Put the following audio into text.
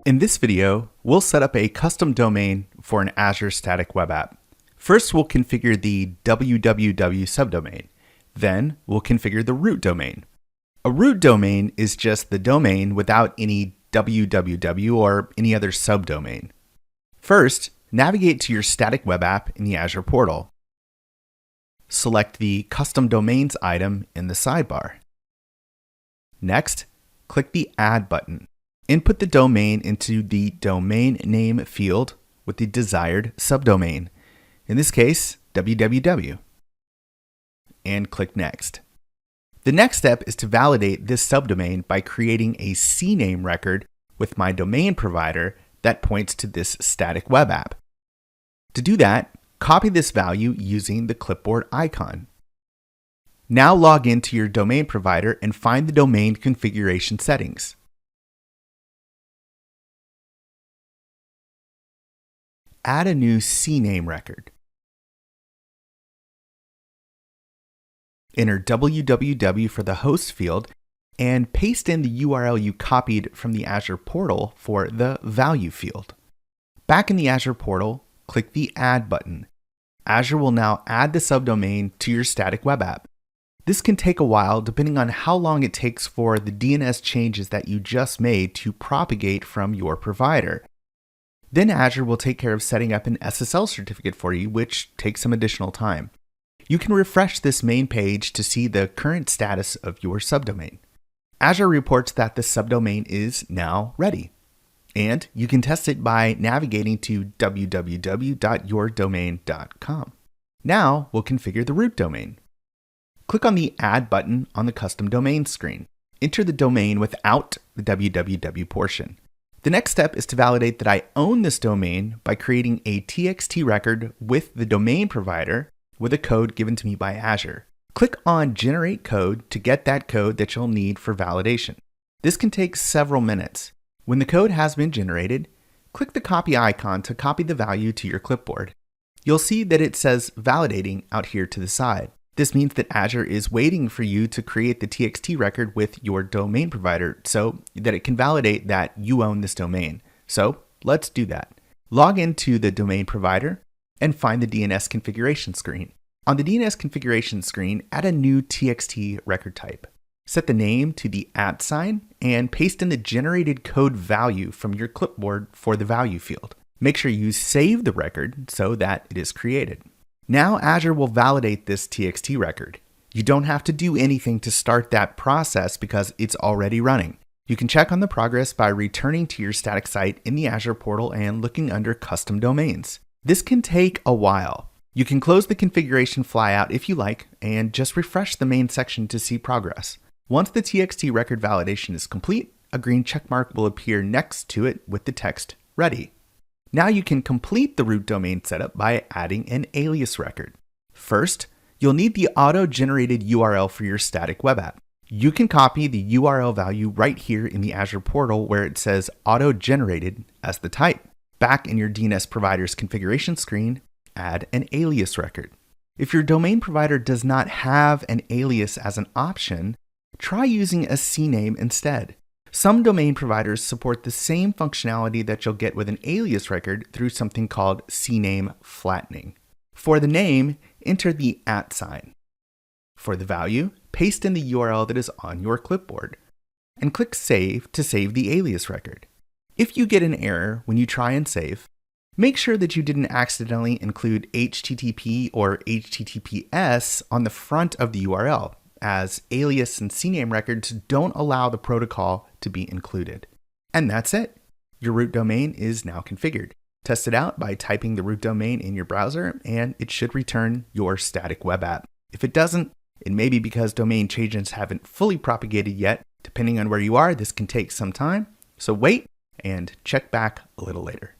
In this video, we'll set up a custom domain for an Azure Static Web App. First, we'll configure the www subdomain. Then, we'll configure the root domain. A root domain is just the domain without any www or any other subdomain. First, navigate to your static web app in the Azure portal. Select the Custom Domains item in the sidebar. Next, click the Add button. Input the domain into the domain name field with the desired subdomain, in this case, www, and click Next. The next step is to validate this subdomain by creating a CNAME record with my domain provider that points to this static web app. To do that, copy this value using the clipboard icon. Now log into your domain provider and find the domain configuration settings. Add a new CNAME record. Enter www for the host field and paste in the URL you copied from the Azure portal for the value field. Back in the Azure portal, click the Add button. Azure will now add the subdomain to your static web app. This can take a while depending on how long it takes for the DNS changes that you just made to propagate from your provider. Then Azure will take care of setting up an SSL certificate for you, which takes some additional time. You can refresh this main page to see the current status of your subdomain. Azure reports that the subdomain is now ready, and you can test it by navigating to www.yourdomain.com. Now we'll configure the root domain. Click on the Add button on the custom domain screen. Enter the domain without the www portion. The next step is to validate that I own this domain by creating a TXT record with the domain provider with a code given to me by Azure. Click on Generate Code to get that code that you'll need for validation. This can take several minutes. When the code has been generated, click the copy icon to copy the value to your clipboard. You'll see that it says validating out here to the side. This means that Azure is waiting for you to create the TXT record with your domain provider so that it can validate that you own this domain. So let's do that. Log into the domain provider and find the DNS configuration screen. On the DNS configuration screen, add a new TXT record type. Set the name to the @ and paste in the generated code value from your clipboard for the value field. Make sure you save the record so that it is created. Now Azure will validate this TXT record. You don't have to do anything to start that process because it's already running. You can check on the progress by returning to your static site in the Azure portal and looking under Custom Domains. This can take a while. You can close the configuration flyout if you like and just refresh the main section to see progress. Once the TXT record validation is complete, a green checkmark will appear next to it with the text Ready. Now you can complete the root domain setup by adding an alias record. First, you'll need the auto-generated URL for your static web app. You can copy the URL value right here in the Azure portal where it says auto-generated as the type. Back in your DNS provider's configuration screen, add an alias record. If your domain provider does not have an alias as an option, try using a CNAME instead. Some domain providers support the same functionality that you'll get with an alias record through something called CNAME flattening. For the name, enter the @. For the value, paste in the URL that is on your clipboard, and click Save to save the alias record. If you get an error when you try and save, make sure that you didn't accidentally include HTTP or HTTPS on the front of the URL, as alias and CNAME records don't allow the protocol to be included. And that's it. Your root domain is now configured. Test it out by typing the root domain in your browser, and it should return your static web app. If it doesn't, it may be because domain changes haven't fully propagated yet. Depending on where you are, this can take some time. So wait and check back a little later.